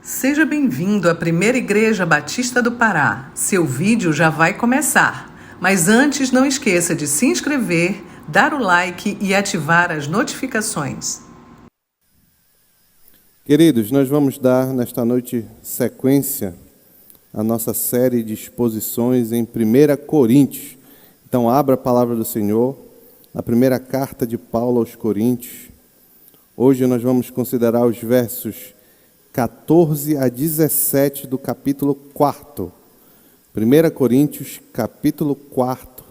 Seja bem-vindo à Primeira Igreja Batista do Pará. Seu vídeo já vai começar. Mas antes, não esqueça de se inscrever, dar o like e ativar as notificações. Queridos, nós vamos dar nesta noite sequência à nossa série de exposições em 1 Coríntios. Então, abra a palavra do Senhor, na primeira carta de Paulo aos Coríntios. Hoje nós vamos considerar os versos 14 a 17 do capítulo 4. 1 Coríntios, capítulo 4,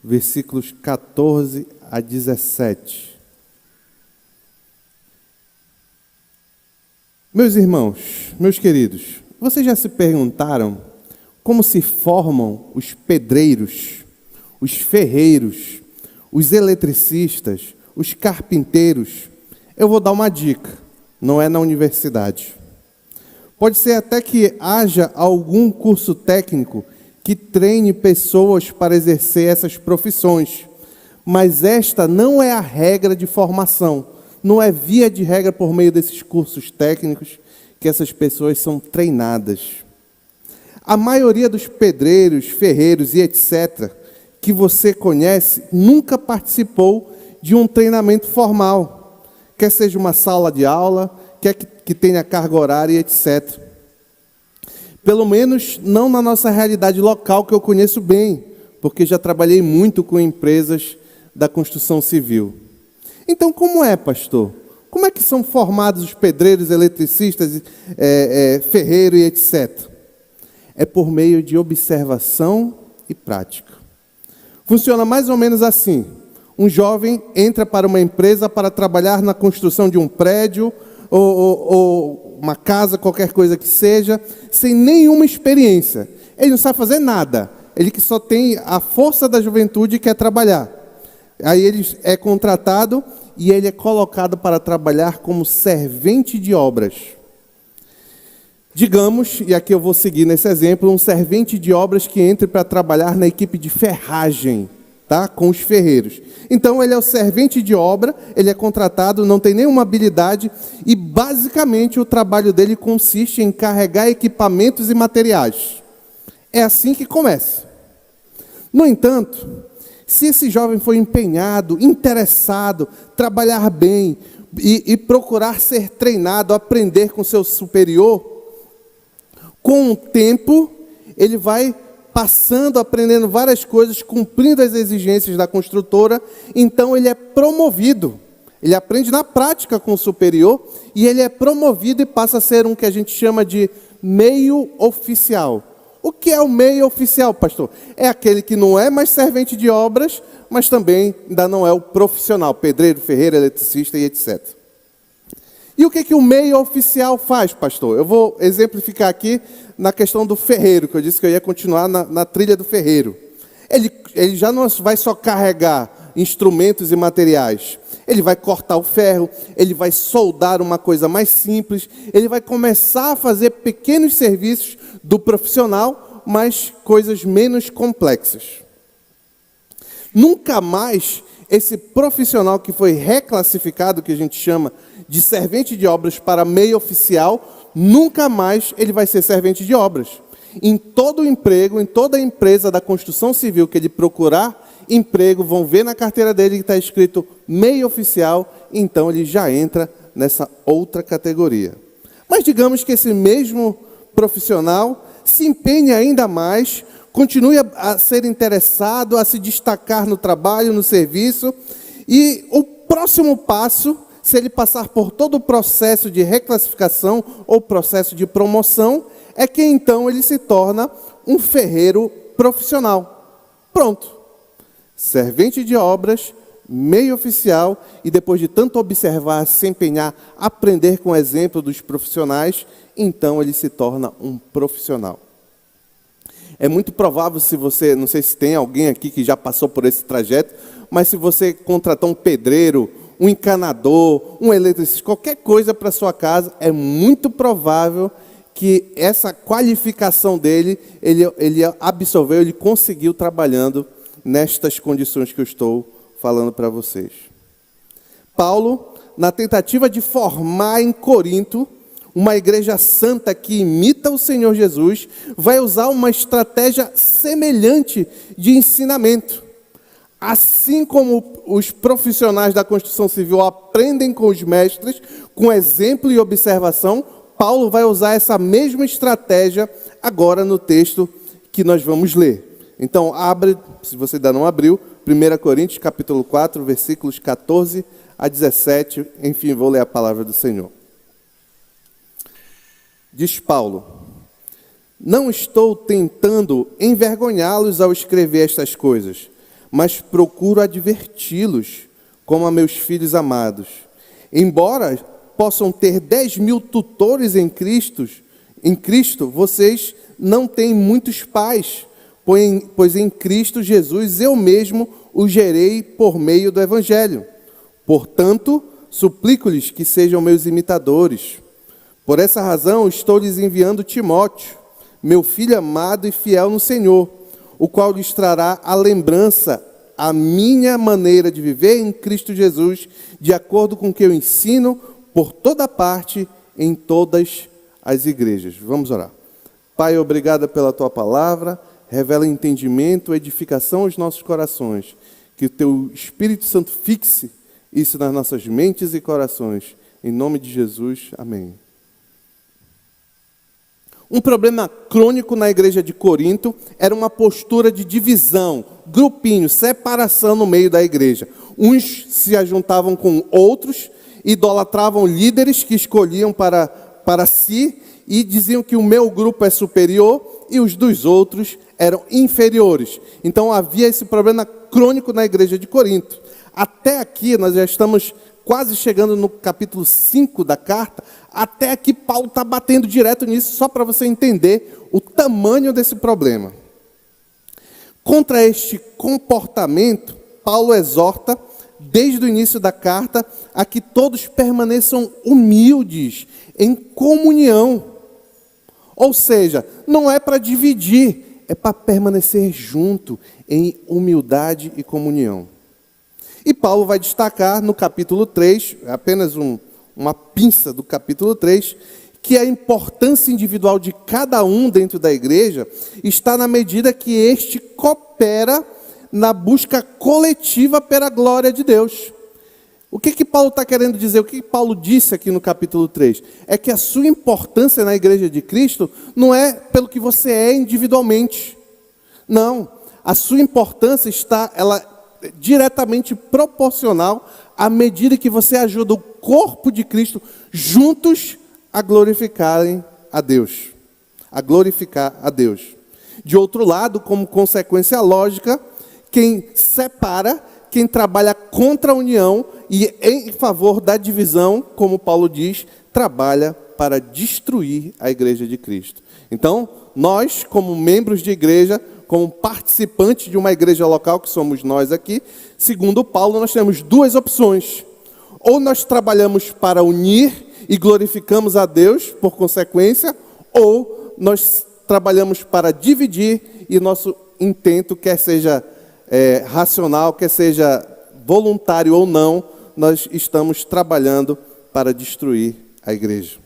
versículos 14 a 17. Meus irmãos, meus queridos, vocês já se perguntaram como se formam os pedreiros, os ferreiros, os eletricistas, os carpinteiros? Eu vou dar uma dica. Não é na universidade. Pode ser até que haja algum curso técnico que treine pessoas para exercer essas profissões, mas esta não é a regra de formação. Não é via de regra por meio desses cursos técnicos que essas pessoas são treinadas. A maioria dos pedreiros, ferreiros e etc. que você conhece nunca participou de um treinamento formal. Quer seja uma sala de aula, quer que tenha carga horária, etc. Pelo menos não na nossa realidade local, que eu conheço bem, porque já trabalhei muito com empresas da construção civil. Então, como é, pastor? Como é que são formados os pedreiros, eletricistas, ferreiros e etc.? É por meio de observação e prática. Funciona mais ou menos assim. Um jovem entra para uma empresa para trabalhar na construção de um prédio ou uma casa, qualquer coisa que seja, sem nenhuma experiência. Ele não sabe fazer nada. Ele que só tem a força da juventude e quer trabalhar. Aí ele é contratado e ele é colocado para trabalhar como servente de obras. Digamos, e aqui eu vou seguir nesse exemplo, um servente de obras que entre para trabalhar na equipe de ferragem, tá? Com os ferreiros. Então ele é o servente de obra, ele é contratado, não tem nenhuma habilidade e basicamente o trabalho dele consiste em carregar equipamentos e materiais. É assim que começa. No entanto, se esse jovem for empenhado, interessado, trabalhar bem e procurar ser treinado, aprender com seu superior, com o tempo ele vai passando, aprendendo várias coisas, cumprindo as exigências da construtora, então ele é promovido. Ele aprende na prática com o superior e ele é promovido e passa a ser um que a gente chama de meio oficial. O que é o meio oficial, pastor? É aquele que não é mais servente de obras, mas também ainda não é o profissional, pedreiro, ferreiro, eletricista e etc. E o que o meio oficial faz, pastor? Eu vou exemplificar aqui na questão do ferreiro, que eu disse que eu ia continuar na trilha do ferreiro. Ele já não vai só carregar instrumentos e materiais. Ele vai cortar o ferro, ele vai soldar uma coisa mais simples, ele vai começar a fazer pequenos serviços do profissional, mas coisas menos complexas. Nunca mais esse profissional que foi reclassificado, que a gente chama de servente de obras para meio oficial, nunca mais ele vai ser servente de obras. Em todo emprego, em toda empresa da construção civil que ele procurar emprego, vão ver na carteira dele que está escrito meio oficial, então ele já entra nessa outra categoria. Mas digamos que esse mesmo profissional se empenhe ainda mais, continue a ser interessado, a se destacar no trabalho, no serviço, e o próximo passo, se ele passar por todo o processo de reclassificação ou processo de promoção, é que então ele se torna um ferreiro profissional. Pronto. Servente de obras, meio oficial, e depois de tanto observar, se empenhar, aprender com o exemplo dos profissionais, então ele se torna um profissional. É muito provável, se você, não sei se tem alguém aqui que já passou por esse trajeto, mas se você contratar um pedreiro, um encanador, um eletricista, qualquer coisa para sua casa, é muito provável que essa qualificação dele, ele absorveu, ele conseguiu trabalhando nestas condições que eu estou falando para vocês. Paulo, na tentativa de formar em Corinto uma igreja santa que imita o Senhor Jesus, vai usar uma estratégia semelhante de ensinamento. Assim como os profissionais da construção civil aprendem com os mestres, com exemplo e observação, Paulo vai usar essa mesma estratégia agora no texto que nós vamos ler. Então, abre, se você ainda não abriu, 1 Coríntios, capítulo 4, versículos 14 a 17. Enfim, vou ler a palavra do Senhor. Diz Paulo: não estou tentando envergonhá-los ao escrever estas coisas, mas procuro adverti-los como a meus filhos amados. Embora possam ter 10.000 tutores em Cristo, vocês não têm muitos pais, pois em Cristo Jesus eu mesmo os gerei por meio do Evangelho. Portanto, suplico-lhes que sejam meus imitadores. Por essa razão, estou lhes enviando Timóteo, meu filho amado e fiel no Senhor, o qual lhes trará a lembrança, a minha maneira de viver em Cristo Jesus, de acordo com o que eu ensino por toda parte, em todas as igrejas. Vamos orar. Pai, obrigado pela tua palavra, revela entendimento, edificação aos nossos corações, que o teu Espírito Santo fixe isso nas nossas mentes e corações. Em nome de Jesus, amém. Um problema crônico na igreja de Corinto era uma postura de divisão, grupinho, separação no meio da igreja. Uns se ajuntavam com outros, idolatravam líderes que escolhiam para si e diziam que o meu grupo é superior e os dos outros eram inferiores. Então havia esse problema crônico na igreja de Corinto. Até aqui, nós já estamos quase chegando no capítulo 5 da carta, até aqui Paulo está batendo direto nisso, só para você entender o tamanho desse problema. Contra este comportamento, Paulo exorta, desde o início da carta, a que todos permaneçam humildes, em comunhão. Ou seja, não é para dividir, é para permanecer junto, em humildade e comunhão. E Paulo vai destacar no capítulo 3, apenas uma pinça do capítulo 3, que a importância individual de cada um dentro da igreja está na medida que este coopera na busca coletiva pela glória de Deus. O que Paulo está querendo dizer? O que Paulo disse aqui no capítulo 3? É que a sua importância na igreja de Cristo não é pelo que você é individualmente. Não, a sua importância ela diretamente proporcional à medida que você ajuda o corpo de Cristo juntos a glorificarem a Deus. A glorificar a Deus. De outro lado, como consequência lógica, quem separa, quem trabalha contra a união e em favor da divisão, como Paulo diz, trabalha para destruir a igreja de Cristo. Então, nós, como membros de igreja, como participantes de uma igreja local, que somos nós aqui, segundo Paulo, nós temos duas opções. Ou nós trabalhamos para unir e glorificamos a Deus, por consequência, ou nós trabalhamos para dividir e nosso intento, quer seja racional, quer seja voluntário ou não, nós estamos trabalhando para destruir a igreja.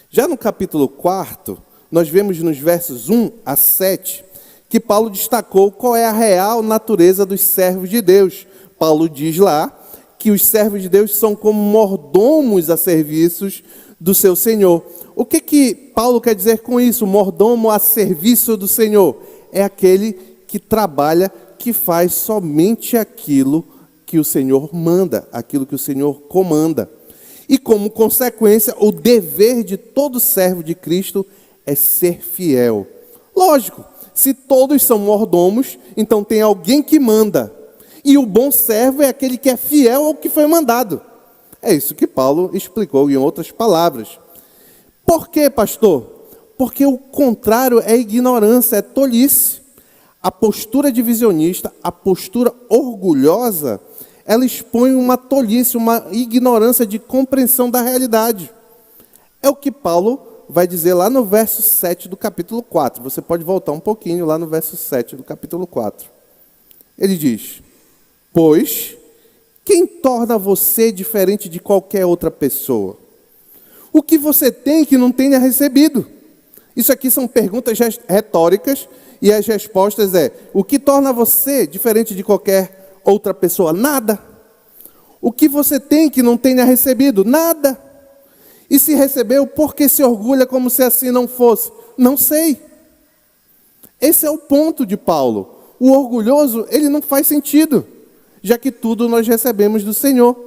Já no capítulo 4, nós vemos nos versos 1 a 7, que Paulo destacou qual é a real natureza dos servos de Deus. Paulo diz lá que os servos de Deus são como mordomos a serviços do seu Senhor. O que Paulo quer dizer com isso? Mordomo a serviço do Senhor. É aquele que trabalha, que faz somente aquilo que o Senhor manda, aquilo que o Senhor comanda. E como consequência, o dever de todo servo de Cristo é ser fiel. Lógico, se todos são mordomos, então tem alguém que manda. E o bom servo é aquele que é fiel ao que foi mandado. É isso que Paulo explicou em outras palavras. Por quê, pastor? Porque o contrário é ignorância, é tolice. A postura divisionista, a postura orgulhosa, ela expõe uma tolice, uma ignorância de compreensão da realidade. É o que Paulo vai dizer lá no verso 7 do capítulo 4. Você pode voltar um pouquinho lá no verso 7 do capítulo 4. Ele diz: pois, quem torna você diferente de qualquer outra pessoa? O que você tem que não tenha recebido? Isso aqui são perguntas retóricas e as respostas o que torna você diferente de qualquer outra pessoa? Nada. O que você tem que não tenha recebido? Nada. E se recebeu, por que se orgulha como se assim não fosse? Não sei. Esse é o ponto de Paulo. O orgulhoso, ele não faz sentido, já que tudo nós recebemos do Senhor.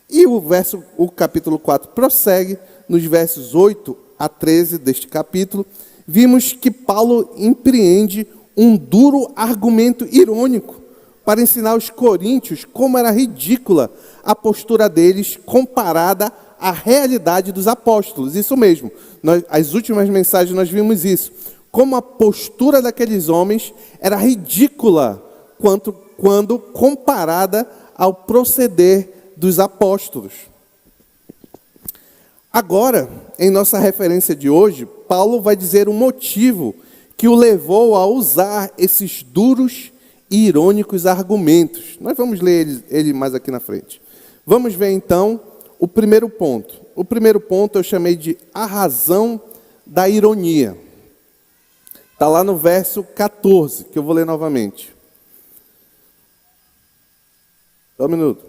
E o capítulo 4 prossegue, nos versos 8 a 13 deste capítulo, vimos que Paulo empreende um duro argumento irônico para ensinar aos coríntios como era ridícula a postura deles comparada à realidade dos apóstolos. Isso mesmo, as últimas mensagens nós vimos isso. Como a postura daqueles homens era ridícula quando comparada ao proceder dos apóstolos. Agora, em nossa referência de hoje, Paulo vai dizer o motivo que o levou a usar esses duros e irônicos argumentos. Nós vamos ler ele mais aqui na frente. Vamos ver então o primeiro ponto. O primeiro ponto eu chamei de a razão da ironia. Está lá no verso 14, que eu vou ler novamente. Só um minuto.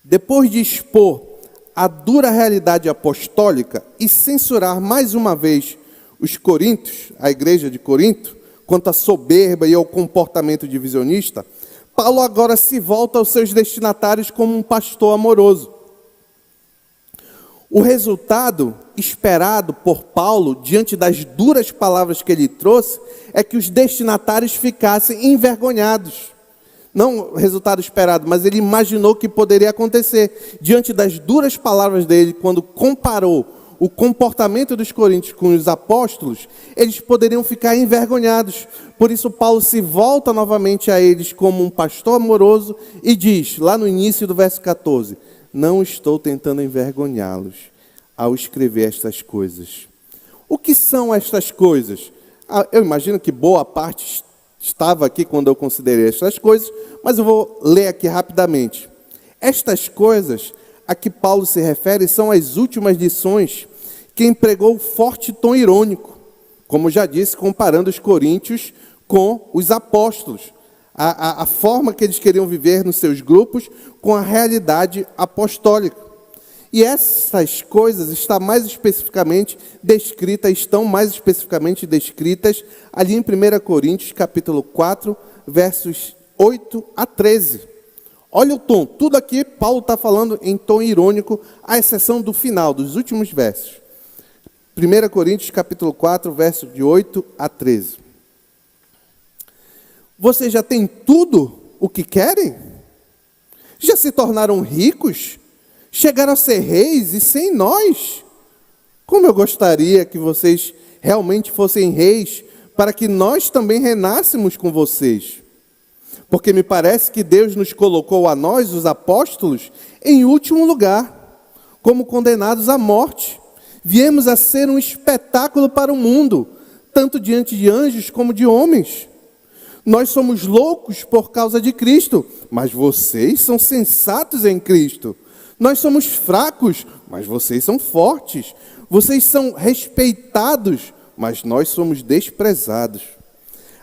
Depois de expor a dura realidade apostólica e censurar mais uma vez os coríntios, a igreja de Corinto, quanto à soberba e ao comportamento divisionista, Paulo agora se volta aos seus destinatários como um pastor amoroso. O resultado esperado por Paulo, diante das duras palavras que ele trouxe, é que os destinatários ficassem envergonhados. Não o resultado esperado, mas ele imaginou que poderia acontecer. Diante das duras palavras dele, quando comparou o comportamento dos coríntios com os apóstolos, eles poderiam ficar envergonhados. Por isso Paulo se volta novamente a eles como um pastor amoroso e diz, lá no início do verso 14, não estou tentando envergonhá-los ao escrever estas coisas. O que são estas coisas? Eu imagino que boa parte estava aqui quando eu considerei estas coisas, mas eu vou ler aqui rapidamente. Estas coisas a que Paulo se refere são as últimas lições que empregou forte tom irônico, como já disse, comparando os coríntios com os apóstolos. A forma que eles queriam viver nos seus grupos com a realidade apostólica. E essas coisas estão mais especificamente descritas ali em 1 Coríntios, capítulo 4, versos 8 a 13. Olha o tom, tudo aqui Paulo está falando em tom irônico, à exceção do final, dos últimos versos. 1 Coríntios, capítulo 4, versos de 8 a 13. Vocês já têm tudo o que querem? Já se tornaram ricos? Chegaram a ser reis e sem nós? Como eu gostaria que vocês realmente fossem reis, para que nós também reinássemos com vocês. Porque me parece que Deus nos colocou a nós, os apóstolos, em último lugar, como condenados à morte. Viemos a ser um espetáculo para o mundo, tanto diante de anjos como de homens. Nós somos loucos por causa de Cristo, mas vocês são sensatos em Cristo. Nós somos fracos, mas vocês são fortes. Vocês são respeitados, mas nós somos desprezados.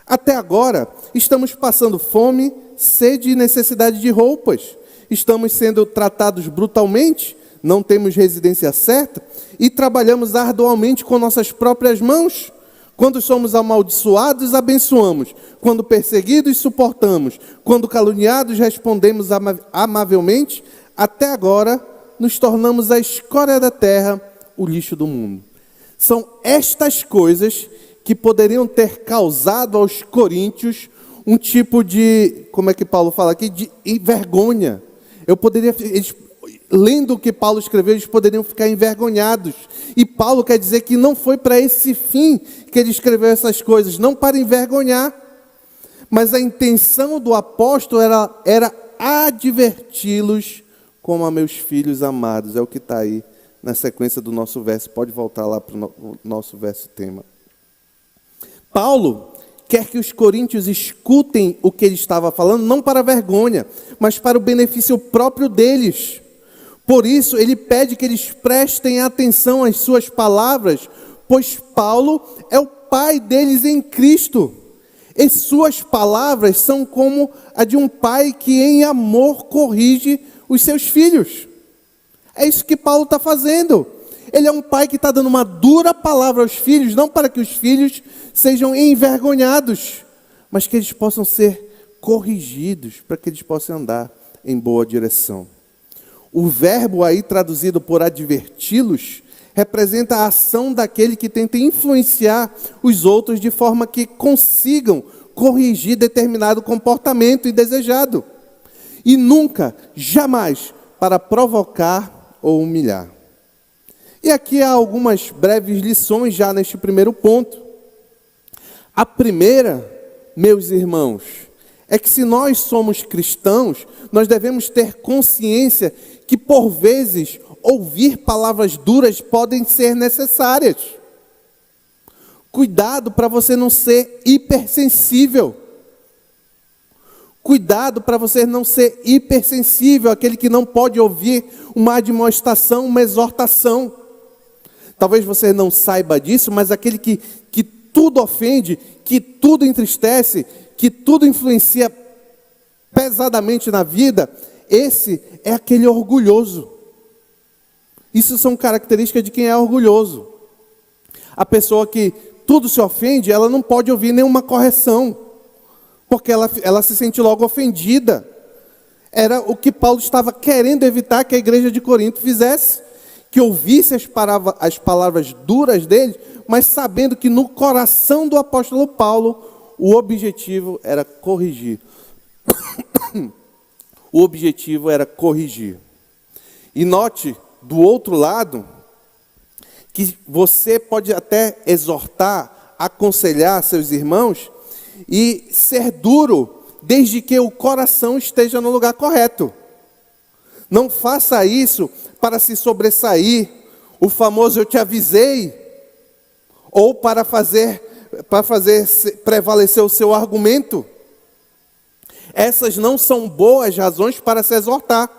Até agora, estamos passando fome, sede e necessidade de roupas. Estamos sendo tratados brutalmente, não temos residência certa e trabalhamos arduamente com nossas próprias mãos. Quando somos amaldiçoados, abençoamos. Quando perseguidos, suportamos. Quando caluniados, respondemos amavelmente. Até agora, nos tornamos a escória da terra, o lixo do mundo. São estas coisas que poderiam ter causado aos coríntios um tipo de, como é que Paulo fala aqui, de vergonha. Lendo o que Paulo escreveu, eles poderiam ficar envergonhados. E Paulo quer dizer que não foi para esse fim que ele escreveu essas coisas, não para envergonhar. Mas a intenção do apóstolo era adverti-los como a meus filhos amados. É o que está aí na sequência do nosso verso. Pode voltar lá para o nosso verso tema. Paulo quer que os coríntios escutem o que ele estava falando, não para vergonha, mas para o benefício próprio deles. Por isso, ele pede que eles prestem atenção às suas palavras, pois Paulo é o pai deles em Cristo. E suas palavras são como a de um pai que em amor corrige os seus filhos. É isso que Paulo está fazendo. Ele é um pai que está dando uma dura palavra aos filhos, não para que os filhos sejam envergonhados, mas que eles possam ser corrigidos, para que eles possam andar em boa direção. O verbo aí traduzido por adverti-los representa a ação daquele que tenta influenciar os outros de forma que consigam corrigir determinado comportamento indesejado. E nunca, jamais, para provocar ou humilhar. E aqui há algumas breves lições já neste primeiro ponto. A primeira, meus irmãos, é que se nós somos cristãos, nós devemos ter consciência que por vezes ouvir palavras duras podem ser necessárias. Cuidado para você não ser hipersensível. Cuidado para você não ser hipersensível, aquele que não pode ouvir uma admoestação, uma exortação. Talvez você não saiba disso, mas aquele que tudo ofende, que tudo entristece, que tudo influencia pesadamente na vida, esse é aquele orgulhoso. Isso são características de quem é orgulhoso. A pessoa que tudo se ofende, ela não pode ouvir nenhuma correção, porque ela se sente logo ofendida. Era o que Paulo estava querendo evitar que a igreja de Corinto fizesse, que ouvisse as palavras duras dele, mas sabendo que no coração do apóstolo Paulo, o objetivo era corrigir. O objetivo era corrigir. E note, do outro lado, que você pode até exortar, aconselhar seus irmãos e ser duro, desde que o coração esteja no lugar correto. Não faça isso para se sobressair, o famoso eu te avisei, ou para fazer prevalecer o seu argumento. Essas não são boas razões para se exortar.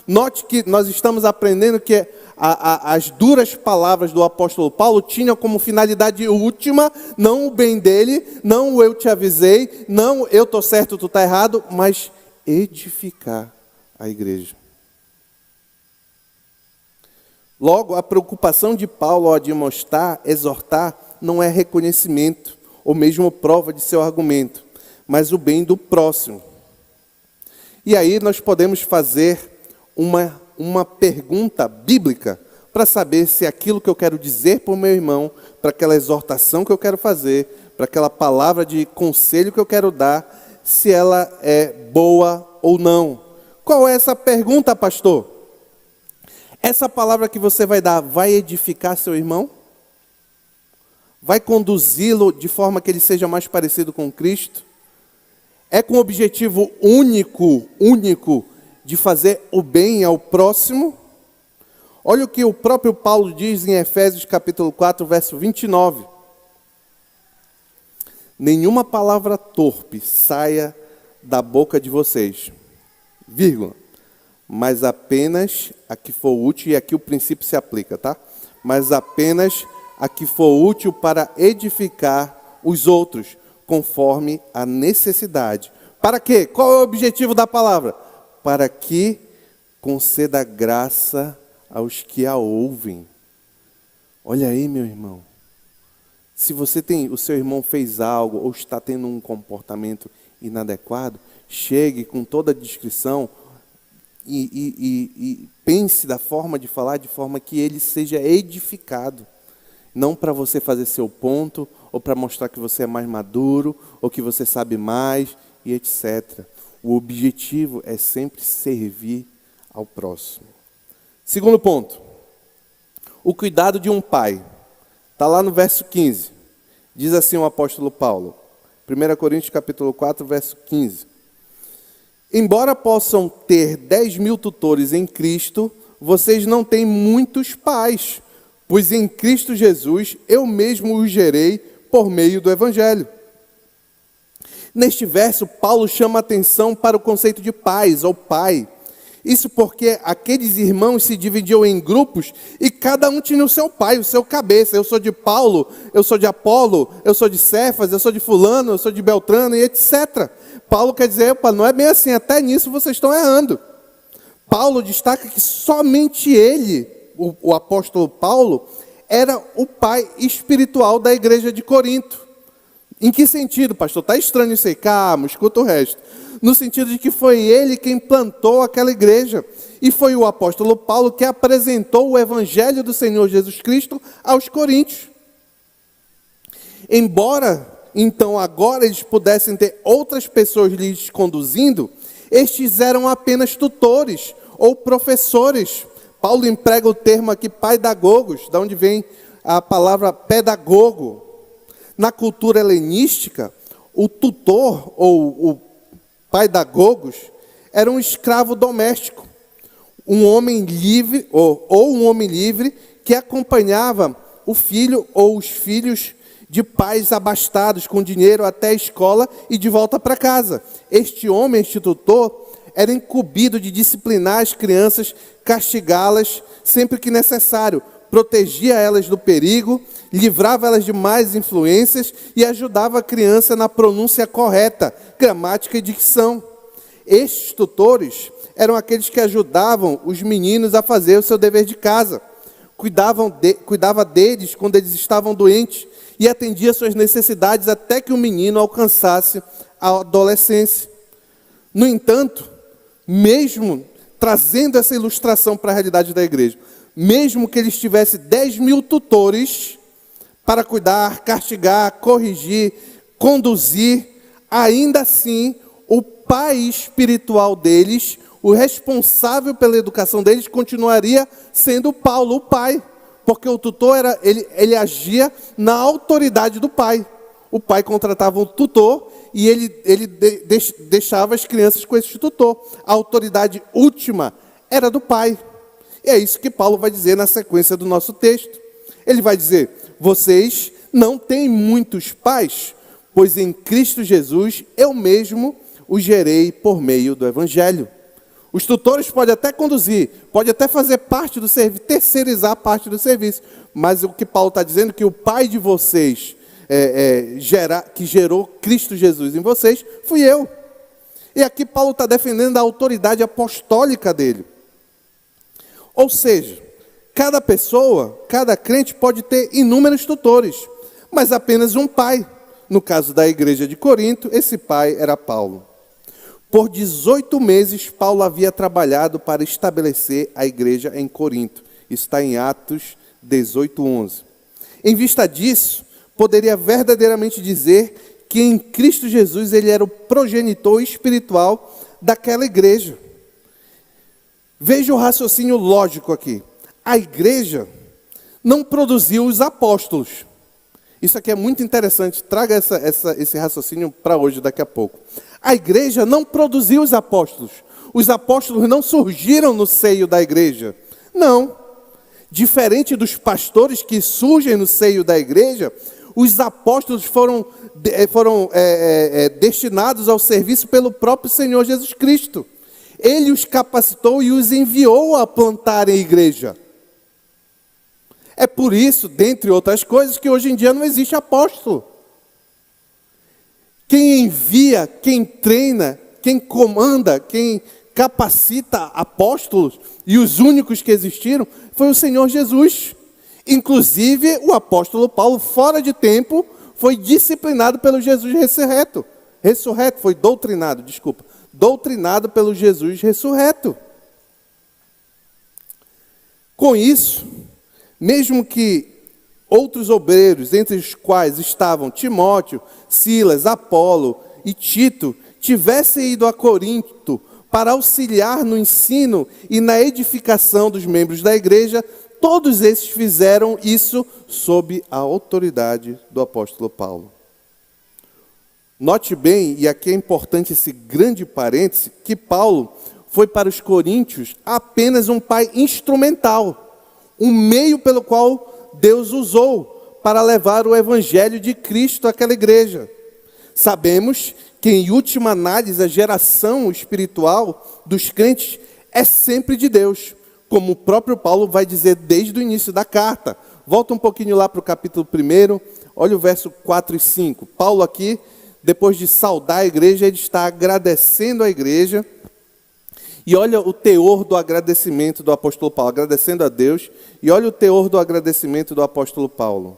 Note que nós estamos aprendendo que as duras palavras do apóstolo Paulo tinham como finalidade última, não o bem dele, não o eu te avisei, não eu estou certo, tu está errado, mas edificar a igreja. Logo, a preocupação de Paulo ao admoestar, exortar, não é reconhecimento, ou mesmo prova de seu argumento, mas o bem do próximo. E aí nós podemos fazer uma pergunta bíblica para saber se aquilo que eu quero dizer para o meu irmão, para aquela exortação que eu quero fazer, para aquela palavra de conselho que eu quero dar, se ela é boa ou não. Qual é essa pergunta, pastor? Essa palavra que você vai dar vai edificar seu irmão? Vai conduzi-lo de forma que ele seja mais parecido com Cristo? É com o objetivo único de fazer o bem ao próximo? Olha o que o próprio Paulo diz em Efésios capítulo 4, verso 29. Nenhuma palavra torpe saia da boca de vocês, vírgula, mas apenas a que for útil, e aqui o princípio se aplica, tá? Mas apenas a que for útil para edificar os outros, conforme a necessidade. Para quê? Qual é o objetivo da palavra? Para que conceda graça aos que a ouvem. Olha aí, meu irmão. Se o seu irmão fez algo ou está tendo um comportamento inadequado, chegue com toda a discrição e pense da forma de falar, de forma que ele seja edificado. Não para você fazer seu ponto, ou para mostrar que você é mais maduro, ou que você sabe mais, e etc. O objetivo é sempre servir ao próximo. Segundo ponto, o cuidado de um pai. Está lá no verso 15. Diz assim o apóstolo Paulo, 1 Coríntios capítulo 4, verso 15. Embora possam ter 10.000 tutores em Cristo, vocês não têm muitos pais, pois em Cristo Jesus eu mesmo os gerei por meio do Evangelho. Neste verso, Paulo chama a atenção para o conceito de pais ou pai. Isso porque aqueles irmãos se dividiam em grupos e cada um tinha o seu pai, o seu cabeça. Eu sou de Paulo, eu sou de Apolo, eu sou de Cefas, eu sou de fulano, eu sou de Beltrano e etc. Paulo quer dizer, opa, não é bem assim, até nisso vocês estão errando. Paulo destaca que somente ele, o apóstolo Paulo, era o pai espiritual da igreja de Corinto. Em que sentido, pastor? Está estranho isso aí. Calma, escuta o resto. No sentido de que foi ele quem plantou aquela igreja. E foi o apóstolo Paulo que apresentou o evangelho do Senhor Jesus Cristo aos coríntios. Embora, então, agora eles pudessem ter outras pessoas lhes conduzindo, estes eram apenas tutores ou professores. Paulo emprega o termo aqui paidagogos, da onde vem a palavra pedagogo. Na cultura helenística, o tutor ou o paidagogos era um escravo doméstico, um homem livre ou um homem livre que acompanhava o filho ou os filhos de pais abastados com dinheiro até a escola e de volta para casa. Este homem, este tutor, era incumbido de disciplinar as crianças, castigá-las sempre que necessário, protegia elas do perigo, livrava elas de más influências e ajudava a criança na pronúncia correta, gramática e dicção. Estes tutores eram aqueles que ajudavam os meninos a fazer o seu dever de casa, cuidava deles quando eles estavam doentes e atendia suas necessidades até que o menino alcançasse a adolescência. No entanto, mesmo trazendo essa ilustração para a realidade da igreja, mesmo que eles tivessem 10.000 tutores para cuidar, castigar, corrigir, conduzir, ainda assim, o pai espiritual deles, o responsável pela educação deles, continuaria sendo Paulo, o pai. Porque o tutor ele agia na autoridade do pai. O pai contratava um tutor e ele deixava as crianças com esse tutor. A autoridade última era do pai. E é isso que Paulo vai dizer na sequência do nosso texto. Ele vai dizer, vocês não têm muitos pais, pois em Cristo Jesus eu mesmo os gerei por meio do Evangelho. Os tutores podem até conduzir, podem até fazer parte do serviço, terceirizar parte do serviço. Mas o que Paulo está dizendo é que o pai de vocês, que gerou Cristo Jesus em vocês, fui eu. E aqui Paulo está defendendo a autoridade apostólica dele. Ou seja, cada pessoa, cada crente pode ter inúmeros tutores, mas apenas um pai. No caso da igreja de Corinto, esse pai era Paulo. Por 18 meses, Paulo havia trabalhado para estabelecer a igreja em Corinto. Isso está em Atos 18:11. Em vista disso, poderia verdadeiramente dizer que em Cristo Jesus ele era o progenitor espiritual daquela igreja. Veja o raciocínio lógico aqui. A igreja não produziu os apóstolos. Isso aqui é muito interessante. Traga esse raciocínio para hoje, daqui a pouco. A igreja não produziu os apóstolos. Os apóstolos não surgiram no seio da igreja. Não. Diferente dos pastores que surgem no seio da igreja, os apóstolos foram destinados ao serviço pelo próprio Senhor Jesus Cristo. Ele os capacitou e os enviou a plantar a igreja. É por isso, dentre outras coisas, que hoje em dia não existe apóstolo. Quem envia, quem treina, quem comanda, quem capacita apóstolos, e os únicos que existiram, foi o Senhor Jesus. Inclusive, o apóstolo Paulo, fora de tempo, foi disciplinado pelo Jesus ressurreto. Doutrinado pelo Jesus ressurreto. Com isso, mesmo que outros obreiros, entre os quais estavam Timóteo, Silas, Apolo e Tito, tivessem ido a Corinto para auxiliar no ensino e na edificação dos membros da igreja, todos esses fizeram isso sob a autoridade do apóstolo Paulo. Note bem, e aqui é importante esse grande parêntese, que Paulo foi para os coríntios apenas um pai instrumental, um meio pelo qual Deus usou para levar o evangelho de Cristo àquela igreja. Sabemos que, em última análise, a geração espiritual dos crentes é sempre de Deus, como o próprio Paulo vai dizer desde o início da carta. Volta um pouquinho lá para o capítulo 1, olha o verso 4 e 5. Paulo aqui, depois de saudar a igreja, ele está agradecendo a igreja. E olha o teor do agradecimento do apóstolo Paulo, agradecendo a Deus. E olha o teor do agradecimento do apóstolo Paulo.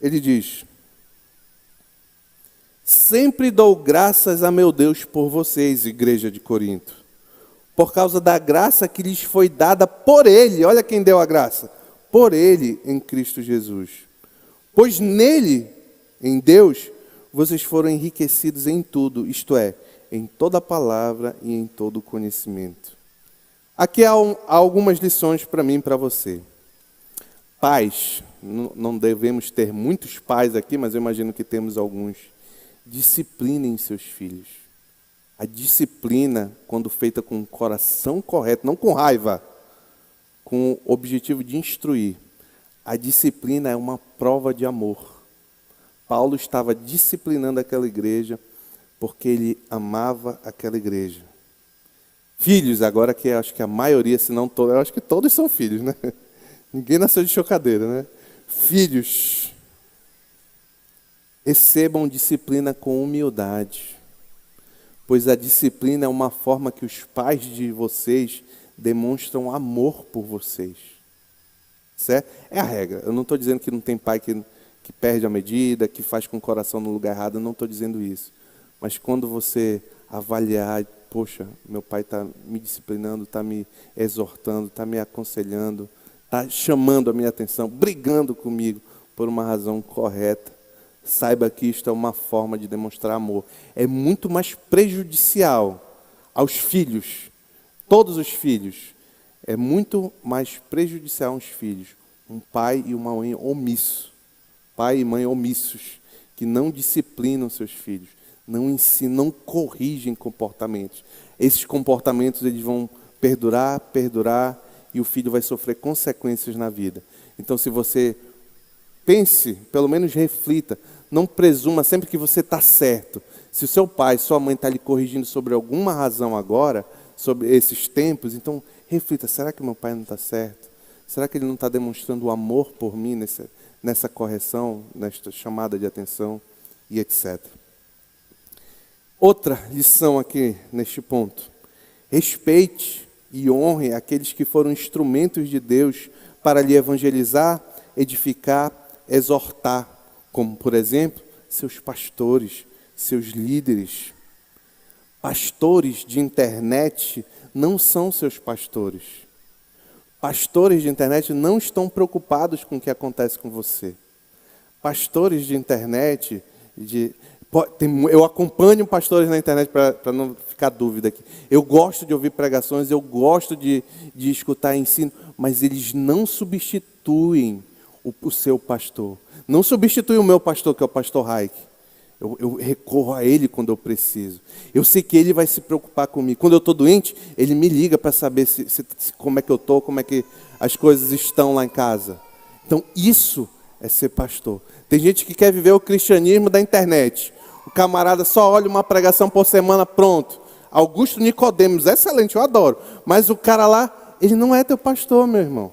Ele diz: sempre dou graças a meu Deus por vocês, igreja de Corinto, por causa da graça que lhes foi dada por Ele. Olha quem deu a graça. Por Ele, em Cristo Jesus. Pois nele, em Deus, vocês foram enriquecidos em tudo, isto é, em toda palavra e em todo conhecimento. Aqui há algumas lições para mim e para você. Pais, não devemos ter muitos pais aqui, mas eu imagino que temos alguns. Disciplinem seus filhos. A disciplina, quando feita com o coração correto, não com raiva, com o objetivo de instruir. A disciplina é uma prova de amor. Paulo estava disciplinando aquela igreja porque ele amava aquela igreja. Filhos, agora que acho que a maioria, se não todos, eu acho que todos são filhos, né? Ninguém nasceu de chocadeira, né? Filhos, recebam disciplina com humildade, pois a disciplina é uma forma que os pais de vocês demonstram amor por vocês. Certo? É a regra. Eu não estou dizendo que não tem pai que perde a medida, que faz com o coração no lugar errado, eu não estou dizendo isso. Mas quando você avaliar, poxa, meu pai está me disciplinando, está me exortando, está me aconselhando, está chamando a minha atenção, brigando comigo por uma razão correta, saiba que isto é uma forma de demonstrar amor. É muito mais prejudicial aos filhos, todos os filhos, é muito mais prejudicial aos filhos, um pai e uma mãe omisso, pai e mãe omissos, que não disciplinam seus filhos, não ensinam, não corrigem comportamentos. Esses comportamentos eles vão perdurar, e o filho vai sofrer consequências na vida. Então, se você pense, pelo menos reflita, não presuma sempre que você está certo. Se o seu pai, sua mãe está lhe corrigindo sobre alguma razão agora, sobre esses tempos, então reflita, será que meu pai não está certo? Será que ele não está demonstrando o amor por mim nessa correção, nesta chamada de atenção e etc. Outra lição aqui neste ponto. Respeite e honre aqueles que foram instrumentos de Deus para lhe evangelizar, edificar, exortar, como, por exemplo, seus pastores, seus líderes. Pastores de internet não são seus pastores. Pastores de internet não estão preocupados com o que acontece com você. Pastores de internet, eu acompanho pastores na internet para não ficar dúvida aqui. Eu gosto de ouvir pregações, eu gosto de escutar ensino, mas eles não substituem o seu pastor. Não substitui o meu pastor, que é o pastor Raik. Eu recorro a ele quando eu preciso. Eu sei que ele vai se preocupar comigo. Quando eu estou doente, ele me liga para saber como é que eu estou, como é que as coisas estão lá em casa. Então, isso é ser pastor. Tem gente que quer viver o cristianismo da internet. O camarada só olha uma pregação por semana, pronto. Augusto Nicodemos, excelente, eu adoro. Mas o cara lá, ele não é teu pastor, meu irmão.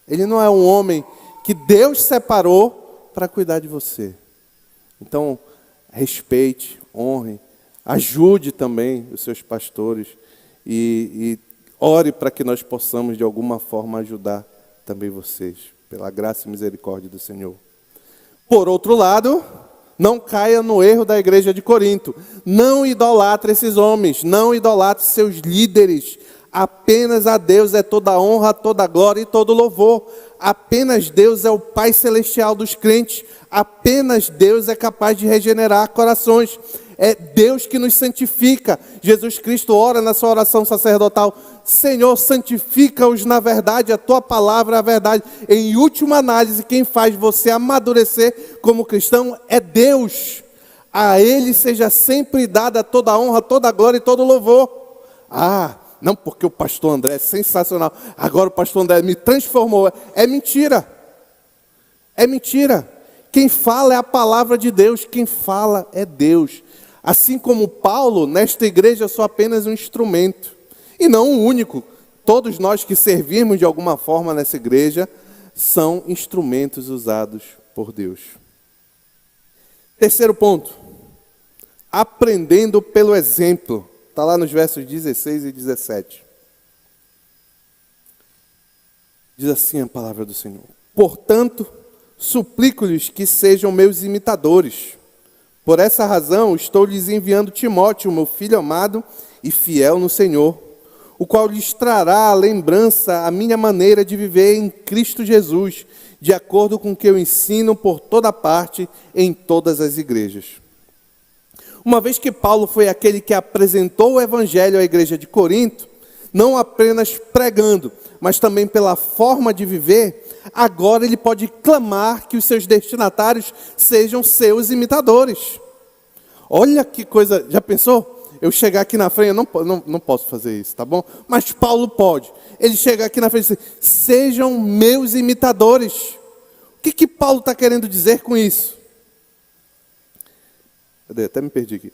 Ele não é um homem que Deus separou para cuidar de você. Então, respeite, honre, ajude também os seus pastores e ore para que nós possamos de alguma forma ajudar também vocês, pela graça e misericórdia do Senhor. Por outro lado, não caia no erro da igreja de Corinto. Não idolatre esses homens, não idolatre seus líderes. Apenas a Deus é toda a honra, toda a glória e todo o louvor. Apenas Deus é o Pai Celestial dos crentes. Apenas Deus é capaz de regenerar corações. É Deus que nos santifica. Jesus Cristo ora na sua oração sacerdotal: Senhor, santifica-os na verdade, a tua palavra é a verdade. Em última análise, quem faz você amadurecer como cristão é Deus. A Ele seja sempre dada toda a honra, toda a glória e todo o louvor. Não, porque o pastor André é sensacional. Agora o pastor André me transformou. É mentira. É mentira. Quem fala é a palavra de Deus. Quem fala é Deus. Assim como Paulo, nesta igreja eu sou apenas um instrumento. E não o único. Todos nós que servimos de alguma forma nessa igreja são instrumentos usados por Deus. Terceiro ponto. Aprendendo pelo exemplo. Está lá nos versos 16 e 17. Diz assim a palavra do Senhor. Portanto, suplico-lhes que sejam meus imitadores. Por essa razão, estou lhes enviando Timóteo, meu filho amado e fiel no Senhor, o qual lhes trará a lembrança a minha maneira de viver em Cristo Jesus, de acordo com o que eu ensino por toda parte em todas as igrejas. Uma vez que Paulo foi aquele que apresentou o evangelho à igreja de Corinto, não apenas pregando, mas também pela forma de viver, agora ele pode clamar que os seus destinatários sejam seus imitadores. Olha que coisa, já pensou? Eu chegar aqui na frente, eu não posso fazer isso, tá bom? Mas Paulo pode. Ele chega aqui na frente e diz, sejam meus imitadores. O que Paulo está querendo dizer com isso? Cadê? Até me perdi aqui.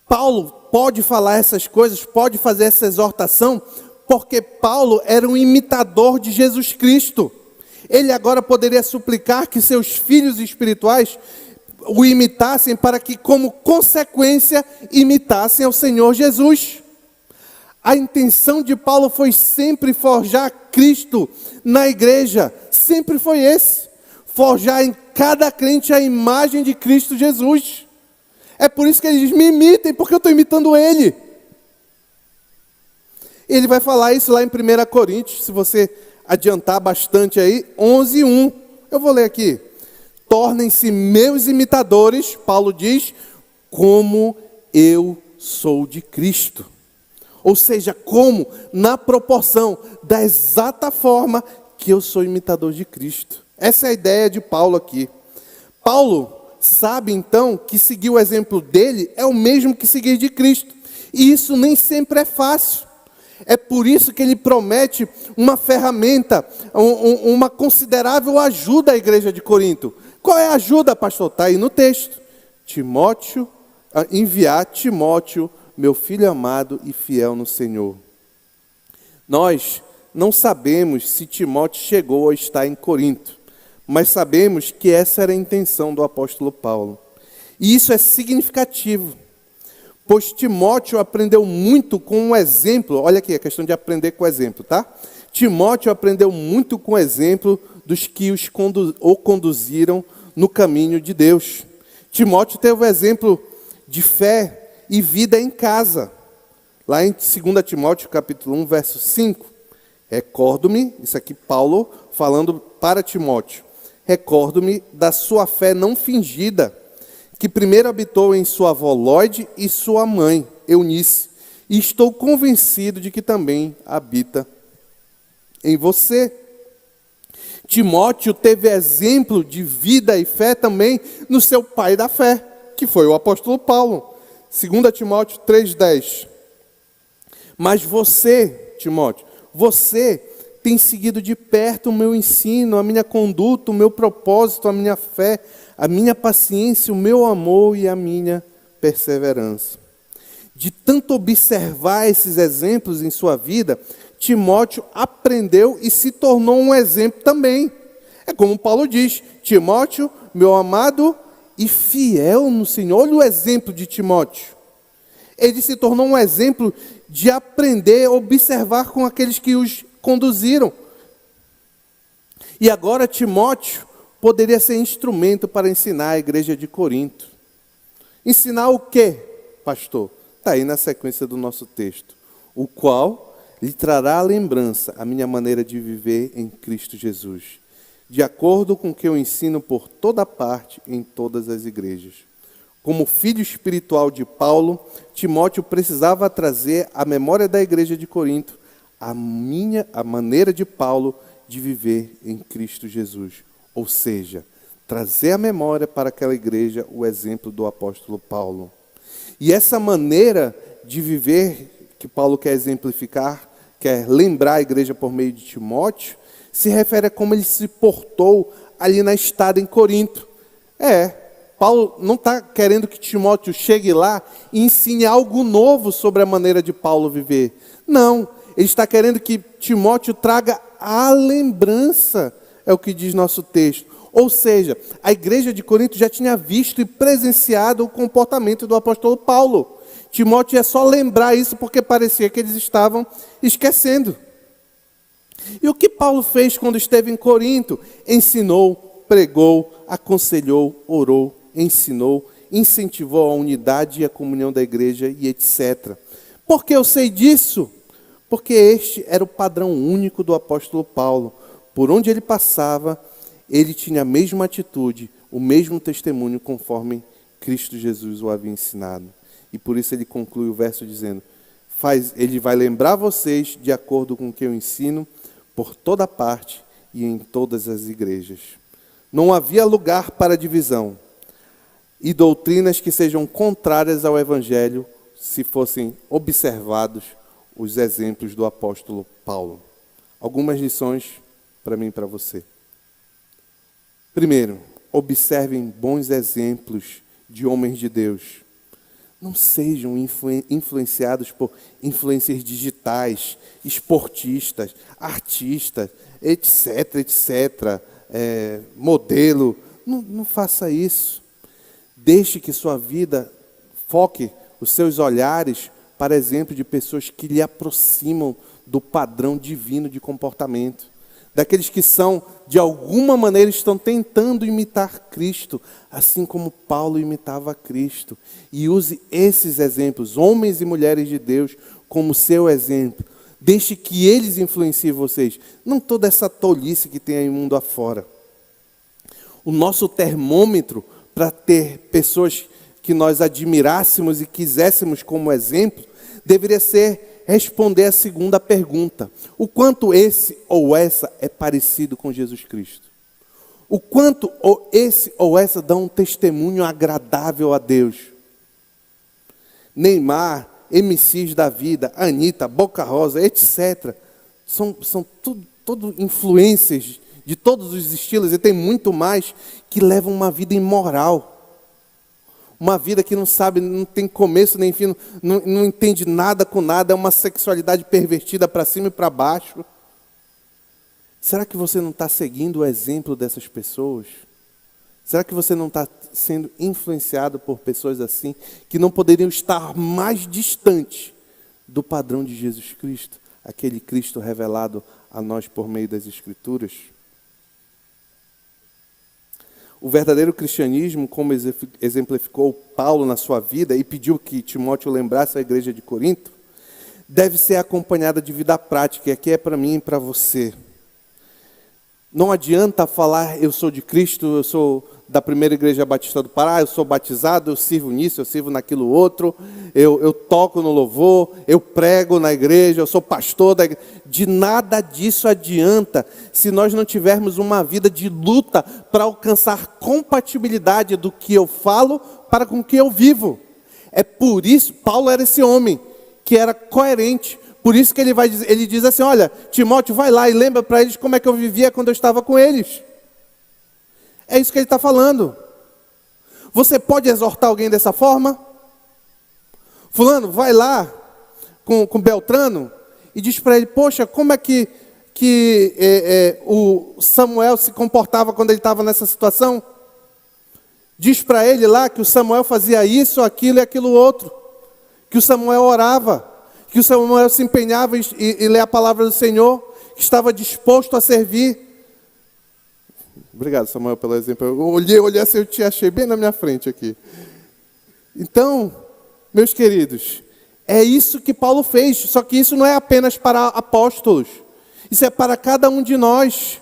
Paulo pode falar essas coisas, pode fazer essa exortação, porque Paulo era um imitador de Jesus Cristo. Ele agora poderia suplicar que seus filhos espirituais o imitassem para que, como consequência, imitassem ao Senhor Jesus. A intenção de Paulo foi sempre forjar Cristo na igreja. Sempre foi esse. Forjar em cada crente a imagem de Cristo Jesus. É por isso que ele diz, me imitem, porque eu estou imitando ele. Ele vai falar isso lá em 1 Coríntios, se você adiantar bastante aí, 11:1. Eu vou ler aqui. Tornem-se meus imitadores, Paulo diz, como eu sou de Cristo. Ou seja, como na proporção, da exata forma que eu sou imitador de Cristo. Essa é a ideia de Paulo aqui. Paulo sabe então que seguir o exemplo dele é o mesmo que seguir de Cristo. E isso nem sempre é fácil. É por isso que ele promete uma ferramenta, uma considerável ajuda à igreja de Corinto. Qual é a ajuda, pastor? Está aí no texto. Enviar Timóteo, meu filho amado e fiel no Senhor. Nós não sabemos se Timóteo chegou a estar em Corinto, mas sabemos que essa era a intenção do apóstolo Paulo. E isso é significativo, pois Timóteo aprendeu muito com um exemplo. Olha aqui, a questão de aprender com o exemplo, tá? Timóteo aprendeu muito com o exemplo dos que o conduziram no caminho de Deus. Timóteo teve o exemplo de fé e vida em casa. Lá em 2 Timóteo, capítulo 1, verso 5. Recordo-me, isso aqui Paulo falando para Timóteo. Recordo-me da sua fé não fingida, que primeiro habitou em sua avó Lóide e sua mãe, Eunice. E estou convencido de que também habita em você. Timóteo teve exemplo de vida e fé também no seu pai da fé, que foi o apóstolo Paulo. 2 Timóteo 3,10. Mas você, Timóteo, você tem seguido de perto o meu ensino, a minha conduta, o meu propósito, a minha fé, a minha paciência, o meu amor e a minha perseverança. De tanto observar esses exemplos em sua vida, Timóteo aprendeu e se tornou um exemplo também. É como Paulo diz, Timóteo, meu amado e fiel no Senhor. Olha o exemplo de Timóteo. Ele se tornou um exemplo de aprender a observar com aqueles que os conduziram. E agora Timóteo poderia ser instrumento para ensinar a igreja de Corinto. Ensinar o quê, pastor? Está aí na sequência do nosso texto. O qual lhe trará a lembrança a minha maneira de viver em Cristo Jesus, de acordo com o que eu ensino por toda parte em todas as igrejas. Como filho espiritual de Paulo, Timóteo precisava trazer à memória da igreja de Corinto a maneira de Paulo de viver em Cristo Jesus. Ou seja, trazer à memória para aquela igreja o exemplo do apóstolo Paulo. E essa maneira de viver que Paulo quer exemplificar, quer lembrar a igreja por meio de Timóteo, se refere a como ele se portou ali na estada em Corinto. Paulo não está querendo que Timóteo chegue lá e ensine algo novo sobre a maneira de Paulo viver. Não, ele está querendo que Timóteo traga a lembrança, é o que diz nosso texto. Ou seja, a igreja de Corinto já tinha visto e presenciado o comportamento do apóstolo Paulo. Timóteo é só lembrar isso porque parecia que eles estavam esquecendo. E o que Paulo fez quando esteve em Corinto? Ensinou, pregou, aconselhou, orou, ensinou, incentivou a unidade e a comunhão da igreja e etc. Por que eu sei disso? Porque este era o padrão único do apóstolo Paulo. Por onde ele passava, ele tinha a mesma atitude, o mesmo testemunho conforme Cristo Jesus o havia ensinado. E por isso ele conclui o verso dizendo, ele vai lembrar vocês de acordo com o que eu ensino por toda parte e em todas as igrejas. Não havia lugar para divisão e doutrinas que sejam contrárias ao Evangelho se fossem observados os exemplos do apóstolo Paulo. Algumas lições para mim e para você. Primeiro, observem bons exemplos de homens de Deus. Não sejam influenciados por influencers digitais, esportistas, artistas, etc. Modelo. Não faça isso. Deixe que sua vida foque os seus olhares para exemplo de pessoas que lhe aproximam do padrão divino de comportamento. Daqueles que de alguma maneira, estão tentando imitar Cristo, assim como Paulo imitava Cristo. E use esses exemplos, homens e mulheres de Deus, como seu exemplo. Deixe que eles influenciem vocês, não toda essa tolice que tem aí no mundo afora. O nosso termômetro para ter pessoas que nós admirássemos e quiséssemos como exemplo, deveria ser responder a segunda pergunta. O quanto esse ou essa é parecido com Jesus Cristo? O quanto esse ou essa dá um testemunho agradável a Deus? Neymar, MCs da vida, Anitta, Boca Rosa, etc. São tudo influências de todos os estilos, e tem muito mais, que levam uma vida imoral. Uma vida que não sabe, não tem começo nem fim, não entende nada com nada, é uma sexualidade pervertida para cima e para baixo. Será que você não está seguindo o exemplo dessas pessoas? Será que você não está sendo influenciado por pessoas assim, que não poderiam estar mais distante do padrão de Jesus Cristo, aquele Cristo revelado a nós por meio das Escrituras? O verdadeiro cristianismo, como exemplificou Paulo na sua vida e pediu que Timóteo lembrasse a igreja de Corinto, deve ser acompanhada de vida prática, e aqui é para mim e para você. Não adianta falar, eu sou de Cristo, eu sou da primeira igreja batista do Pará, eu sou batizado, eu sirvo nisso, eu sirvo naquilo outro, eu toco no louvor, eu prego na igreja, eu sou pastor da igreja. De nada disso adianta se nós não tivermos uma vida de luta para alcançar compatibilidade do que eu falo para com o que eu vivo. É por isso, Paulo era esse homem que era coerente. Por isso que ele diz assim, olha, Timóteo, vai lá e lembra para eles como é que eu vivia quando eu estava com eles. É isso que ele está falando. Você pode exortar alguém dessa forma? Fulano, vai lá com Beltrano e diz para ele, poxa, como é que o Samuel se comportava quando ele estava nessa situação? Diz para ele lá que o Samuel fazia isso, aquilo e aquilo outro. Que o Samuel orava, que o Samuel se empenhava e ler a palavra do Senhor, que estava disposto a servir. Obrigado, Samuel, pelo exemplo. Eu olhei assim, eu te achei bem na minha frente aqui. Então, meus queridos, é isso que Paulo fez, só que isso não é apenas para apóstolos, isso é para cada um de nós.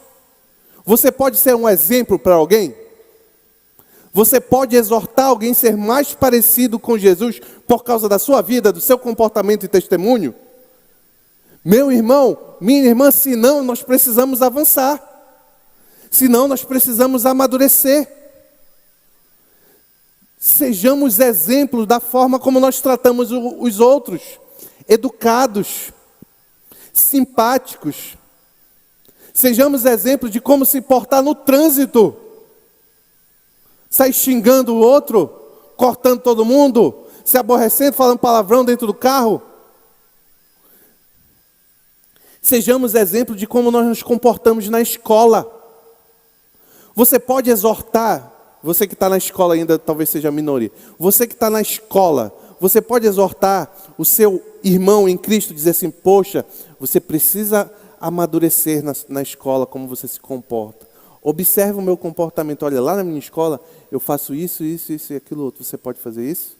Você pode ser um exemplo para alguém? Você pode exortar alguém a ser mais parecido com Jesus por causa da sua vida, do seu comportamento e testemunho? Meu irmão, minha irmã, senão nós precisamos avançar. Senão nós precisamos amadurecer. Sejamos exemplos da forma como nós tratamos os outros. Educados, simpáticos. Sejamos exemplos de como se portar no trânsito. Sai xingando o outro, cortando todo mundo, se aborrecendo, falando palavrão dentro do carro. Sejamos exemplo de como nós nos comportamos na escola. Você pode exortar, você que está na escola ainda talvez seja a minoria, você que está na escola, você pode exortar o seu irmão em Cristo, dizer assim, poxa, você precisa amadurecer na escola, como você se comporta. Observe o meu comportamento, olha, lá na minha escola eu faço isso e aquilo outro. Você pode fazer isso?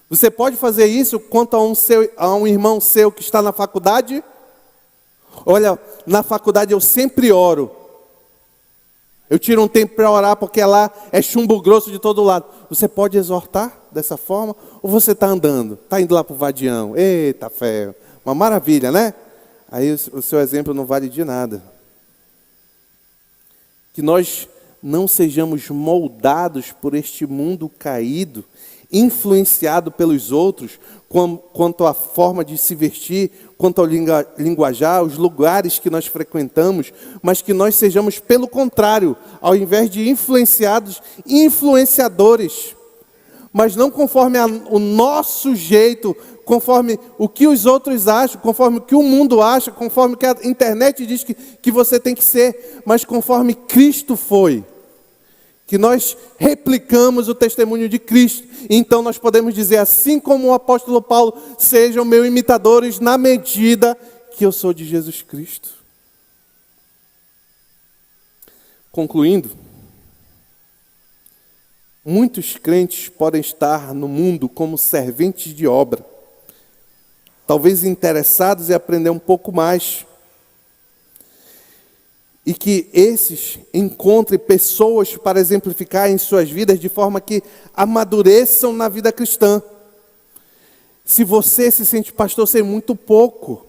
Você pode fazer isso quanto a um irmão seu que está na faculdade? Olha, na faculdade eu sempre oro. Eu tiro um tempo para orar porque lá é chumbo grosso de todo lado. Você pode exortar dessa forma? Ou você está andando? Está indo lá para o vadião? Eita fé, uma maravilha, né? Aí o seu exemplo não vale de nada. Que nós não sejamos moldados por este mundo caído, influenciado pelos outros, quanto à forma de se vestir, quanto ao linguajar, os lugares que nós frequentamos, mas que nós sejamos, pelo contrário, ao invés de influenciados, influenciadores. Mas não conforme o nosso jeito, conforme o que os outros acham, conforme o que o mundo acha, conforme o que a internet diz que você tem que ser, mas conforme Cristo foi. Que nós replicamos o testemunho de Cristo. Então nós podemos dizer, assim como o apóstolo Paulo, sejam meus imitadores na medida que eu sou de Jesus Cristo. Concluindo, muitos crentes podem estar no mundo como serventes de obra, talvez interessados em aprender um pouco mais, e que esses encontrem pessoas para exemplificar em suas vidas de forma que amadureçam na vida cristã. Se você se sente pastor, sei muito pouco.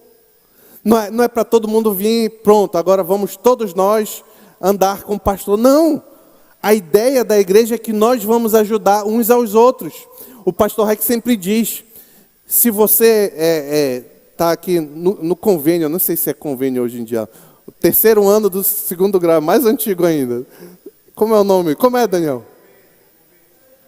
Não é para todo mundo vir, pronto, agora vamos todos nós andar com o pastor. Não! A ideia da igreja é que nós vamos ajudar uns aos outros. O pastor Rex sempre diz, se você está aqui no convênio, eu não sei se é convênio hoje em dia, o terceiro ano do segundo grau, mais antigo ainda. Como é o nome? Como é, Daniel?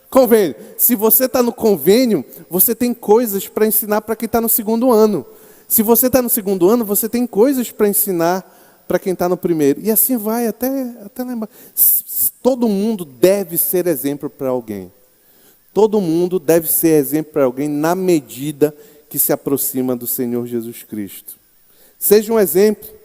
Convênio. Se você está no convênio, você tem coisas para ensinar para quem está no segundo ano. Se você está no segundo ano, você tem coisas para ensinar para quem está no primeiro. E assim vai até lembrar. Todo mundo deve ser exemplo para alguém. Todo mundo deve ser exemplo para alguém na medida que se aproxima do Senhor Jesus Cristo. Seja um exemplo.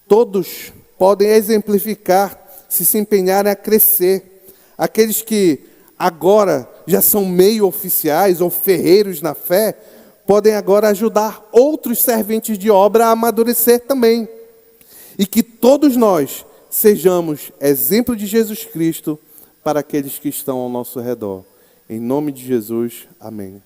Todos podem exemplificar se empenharem a crescer. Aqueles que agora já são meio oficiais ou ferreiros na fé, podem agora ajudar outros serventes de obra a amadurecer também. E que todos nós sejamos exemplo de Jesus Cristo para aqueles que estão ao nosso redor. Em nome de Jesus, amém.